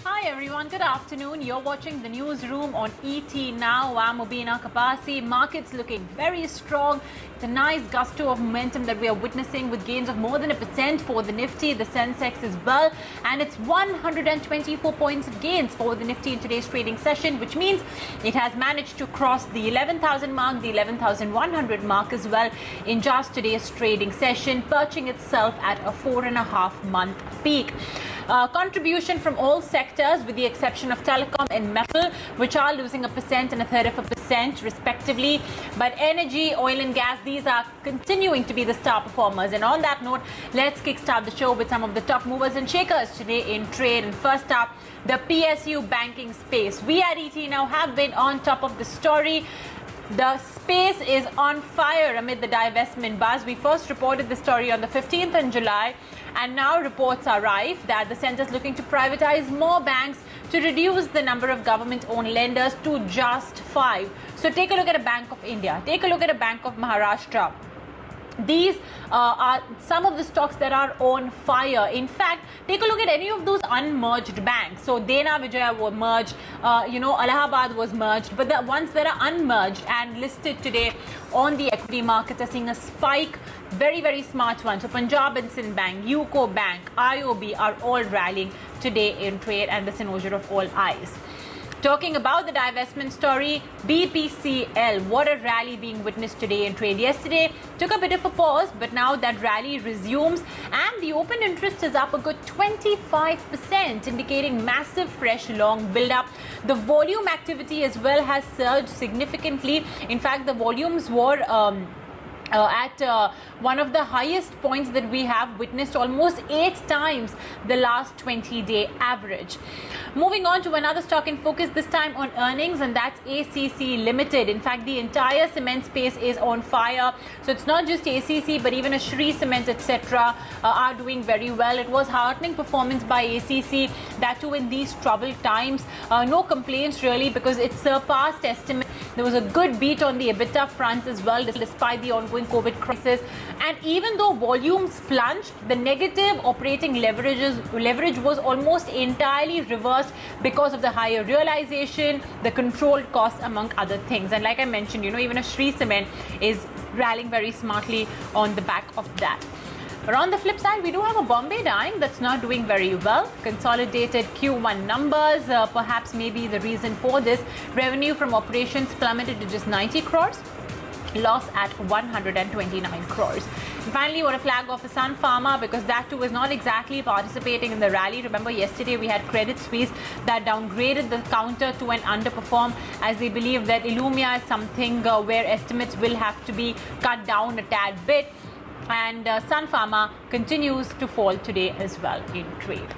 Hi everyone, good afternoon. You're watching the newsroom on ET Now. I'm Mubina Kapasi. Markets looking very strong. It's a nice gusto of momentum that we are witnessing with gains of more than 1% for the Nifty, the Sensex as well. And it's 124 points of gains for the Nifty in today's trading session, which means it has managed to cross the 11,000 mark, the 11,100 mark as well in just today's trading session, perching itself at a 4.5-month peak. Contribution from all sectors with the exception of telecom and metal, which are losing 1% and 1/3% respectively. But energy, oil and gas, these are continuing to be the star performers. And on that note, let's kickstart the show with some of the top movers and shakers today in trade. And first up, the PSU banking space. We at ET Now have been on top of the story. The space is on fire amid the divestment buzz. We first reported the story on the 15th in July, and now reports arrive that the centre is looking to privatize more banks to reduce the number of government-owned lenders to just 5. So take a look at a Bank of India. Take a look at a Bank of Maharashtra. These are some of the stocks that are on fire. In fact, take a look at any of those unmerged banks. So Dena Vijaya were merged, Allahabad was merged, but the ones that are unmerged and listed today on the equity markets are seeing a spike. Very, very smart ones. So Punjab Bank, UCO Bank, IOB are all rallying today in trade, and the cynosure of all eyes. Talking about the divestment story, BPCL, what a rally being witnessed today in trade. Yesterday took a bit of a pause, but now that rally resumes and the open interest is up a good 25%, indicating massive fresh long build-up. The volume activity as well has surged significantly. In fact, the volumes were at one of the highest points that we have witnessed, almost 8 times the last 20-day average. Moving on to another stock in focus, this time on earnings, and that's ACC Limited. In fact, the entire cement space is on fire. So it's not just ACC, but even a Shree Cement, etc. Are doing very well. It was heartening performance by ACC, that too in these troubled times. No complaints really, because it surpassed estimate. There was a good beat on the EBITDA front as well, despite the ongoing COVID crisis. And even though volumes plunged, the negative operating leverage was almost entirely reversed because of the higher realization, the controlled costs, among other things. And like I mentioned, even a Shree Cement is rallying very smartly on the back of that. But on the flip side, we do have a Bombay Dyeing that's not doing very well. Consolidated Q1 numbers, perhaps maybe the reason for this. Revenue from operations plummeted to just 90 crores. Loss at 129 crores. And finally, want to flag off a Sun Pharma, because that too is not exactly participating in the rally. Remember, yesterday we had Credit Suisse that downgraded the counter to an underperform, as they believe that Illumia is something where estimates will have to be cut down a tad bit. And Sun Pharma continues to fall today as well in trade.